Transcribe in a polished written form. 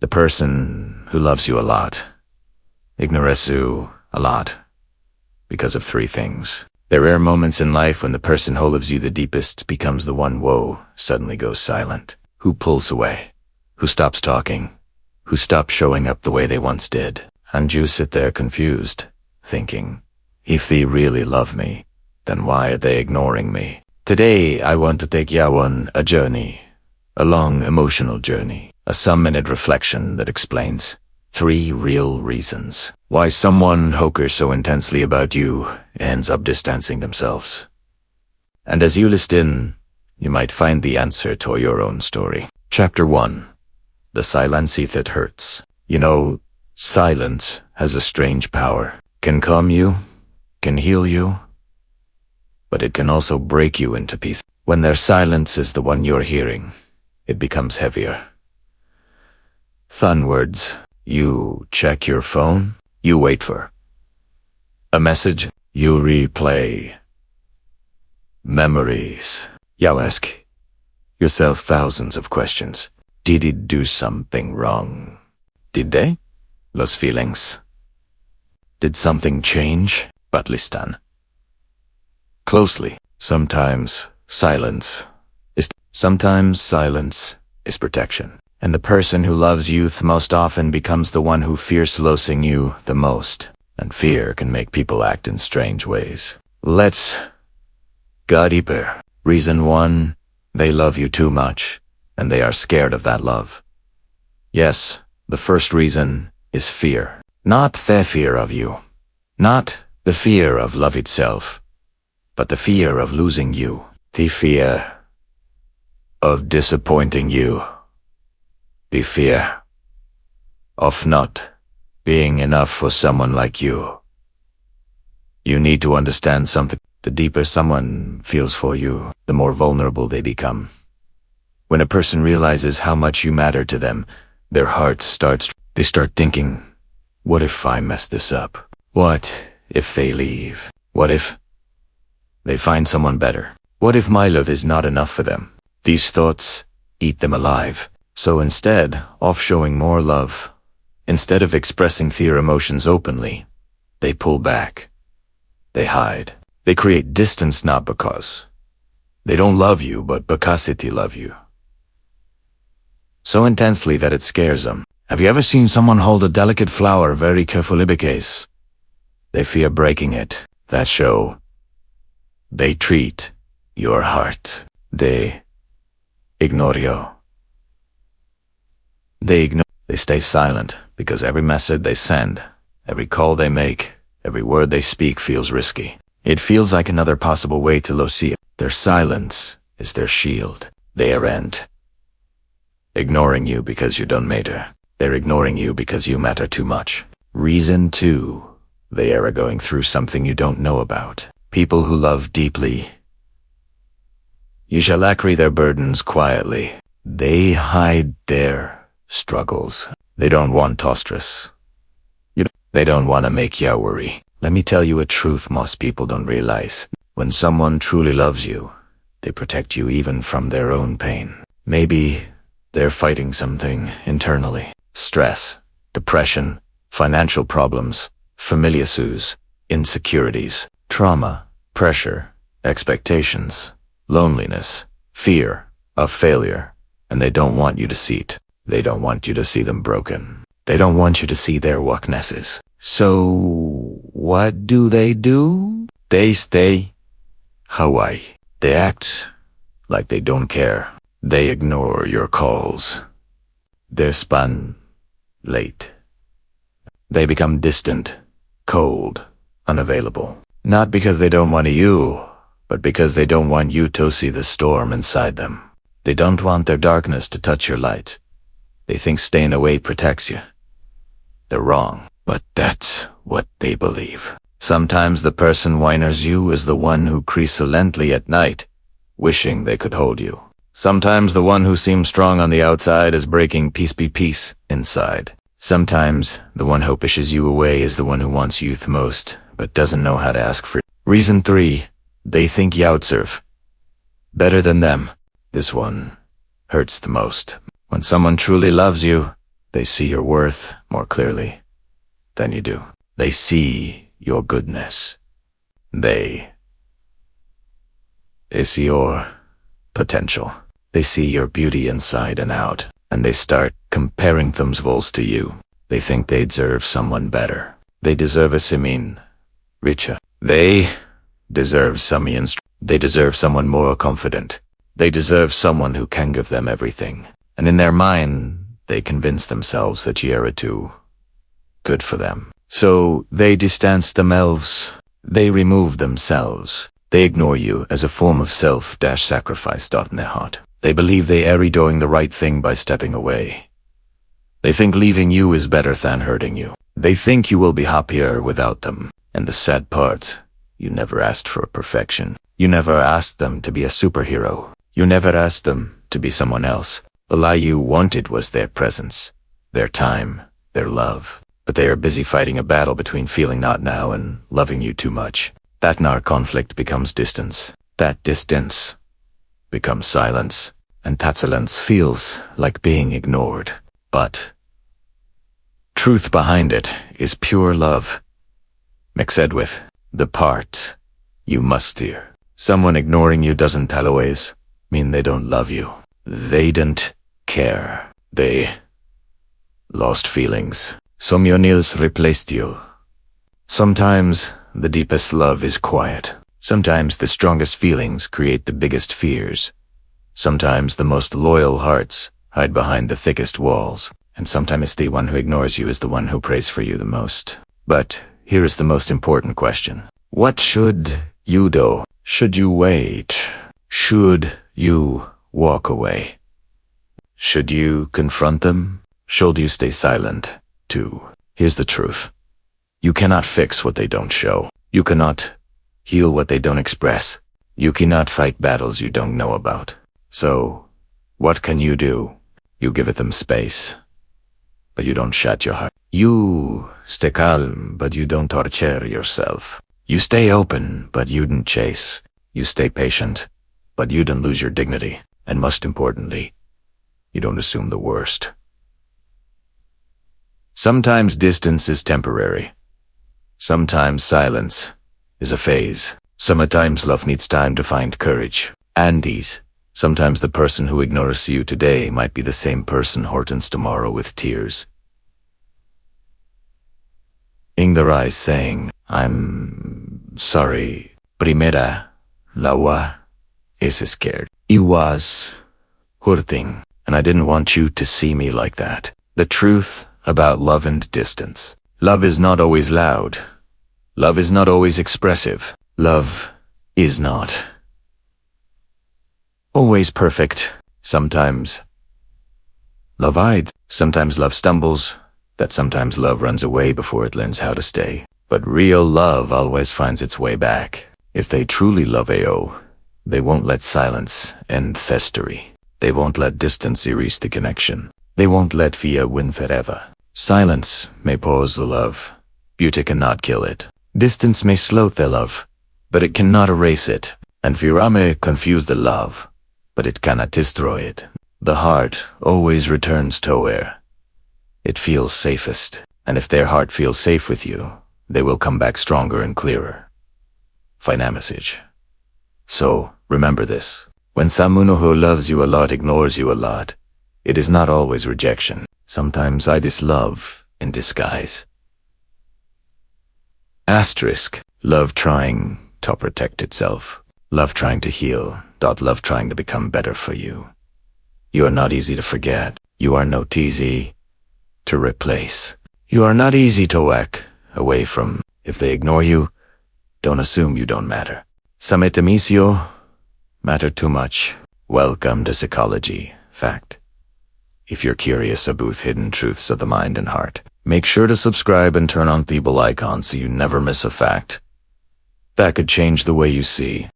The person who loves you a lot ignores you a lot because of three things. There are moments in life when the person who loves you the deepest becomes the one who suddenly goes silent, who pulls away, who stops talking, who stops showing up the way they once did. And you sit there confused, thinking, if they really love me, then why are they ignoring me? Today, I want to take you on a journey, a long emotional journey, a some-minute reflection that explains 3 real reasons why someone who cares so intensely about you ends up distancing themselves. And as you listen, you might find the answer to your own story. Chapter 1. The silence that hurts. You know, silence has a strange power. Can calm you, can heal you, but it can also break you into pieces. When their silence is the one you're hearing, it becomes heavier. Thun words. You check your phone, you wait for a message, you replay memories. You ask yourself thousands of questions. Did it do something wrong? Did they? Los feelings. Did something change? But listen closely. Sometimes silence is protection. And the person who loves you most often becomes the one who fears losing you the most. And fear can make people act in strange ways. Let's go deeper. Reason 1, they love you too much, and they are scared of that love. Yes, the first reason is fear. Not the fear of you. Not the fear of love itself, but the fear of losing you. The fear of disappointing you. The fear of not being enough for someone like you. You need to understand something. The deeper someone feels for you, the more vulnerable they become. When a person realizes how much you matter to them, their hearts they start thinking, what if I mess this up? What if they leave? What if they find someone better? What if my love is not enough for them? These thoughts eat them alive. So instead of showing more love, instead of expressing their emotions openly, they pull back. They hide. They create distance not because they don't love you, but because they love you so intensely that it scares them. Have you ever seen someone hold a delicate flower very carefully because they fear breaking it? That show. They treat your heart. They ignore you. They stay silent because every message they send, every call they make, every word they speak feels risky. It feels like another possible way to lose you. Their silence is their shield. They aren't ignoring you because you don't matter. They're ignoring you because you matter too much. Reason 2. They are going through something you don't know about. People who love deeply you shall carry their burdens quietly. They hide their struggles. They don't want to stress. They don't want to make you worry. Let me tell you a truth most people don't realize. When someone truly loves you, they protect you even from their own pain. Maybe they're fighting something internally. Stress, depression, financial problems, family issues, insecurities, trauma, pressure, expectations, loneliness, fear of failure, and they don't want you to see it. They don't want you to see them broken. They don't want you to see their weaknesses. So, what do? They stay Hawaii. They act like they don't care. They ignore your calls. They're spun late. They become distant, cold, unavailable. Not because they don't want you, but because they don't want you to see the storm inside them. They don't want their darkness to touch your light. They think staying away protects you. They're wrong, but that's what they believe. Sometimes the person whiners you is the one who cries silently at night, wishing they could hold you. Sometimes the one who seems strong on the outside is breaking piece by piece inside. Sometimes the one who pushes you away is the one who wants you the most, but doesn't know how to ask for it. Reason 3, they think you outserve better than them. This one hurts the most. When someone truly loves you, They see your worth more clearly than you do. They see your goodness. They see your potential. They see your beauty inside and out, and they start comparing themselves to you. They think they deserve someone better. They deserve a Simin richer. They deserve they deserve someone more confident. They deserve someone who can give them everything. And in their mind, they convince themselves that you are too good for them. So they distance themselves. They remove themselves. They ignore you as a form of self-sacrifice in their heart. They believe they are doing the right thing by stepping away. They think leaving you is better than hurting you. They think you will be happier without them. And the sad part, you never asked for perfection. You never asked them to be a superhero. You never asked them to be someone else. The lie you wanted was their presence, their time, their love. But they are busy fighting a battle between feeling not now and loving you too much. That in our conflict becomes distance. That distance becomes silence. And that silence feels like being ignored. But truth behind it is pure love, mixed with the part you must hear. Someone ignoring you doesn't always mean they don't love you. They don't care. They lost feelings. Some Yonils replaced you. Sometimes the deepest love is quiet. Sometimes the strongest feelings create the biggest fears. Sometimes the most loyal hearts hide behind the thickest walls. And sometimes the one who ignores you is the one who prays for you the most. But here is the most important question. What should you do? Should you wait? Should you walk away? Should you confront them? Should you stay silent, too? Here's the truth. You cannot fix what they don't show. You cannot heal what they don't express. You cannot fight battles you don't know about. So, what can you do? You give it them space, but you don't shut your heart. You stay calm, but you don't torture yourself. You stay open, but you don't chase. You stay patient, but you don't lose your dignity. And most importantly, you don't assume the worst. Sometimes distance is temporary. Sometimes silence is a phase. Sometimes love needs time to find courage. And sometimes the person who ignores you today might be the same person who returns tomorrow with tears in their eyes saying, I'm sorry. Primera, Lawa is scared. It was hurting, and I didn't want you to see me like that. The truth about love and distance. Love is not always loud. Love is not always expressive. Love is not always perfect. Sometimes love hides. Sometimes love stumbles. That sometimes love runs away before it learns how to stay. But real love always finds its way back. If they truly love AO, they won't let silence end festery. They won't let distance erase the connection. They won't let fear win forever. Silence may pause the love. Beauty cannot kill it. Distance may slow the love, but it cannot erase it. And fear may confuse the love, but it cannot destroy it. The heart always returns to where it feels safest. And if their heart feels safe with you, they will come back stronger and clearer. Final message. So, remember this. When someone who loves you a lot ignores you a lot, it is not always rejection. Sometimes it is love in disguise. Asterisk. Love trying to protect itself. Love trying to heal. Love trying to become better for you. You are not easy to forget. You are not easy to replace. You are not easy to walk away from. If they ignore you, don't assume you don't matter. Some itemisio matter too much. Welcome to Psychology Fact. If you're curious about hidden truths of the mind and heart, make sure to subscribe and turn on the bell icon so you never miss a fact that could change the way you see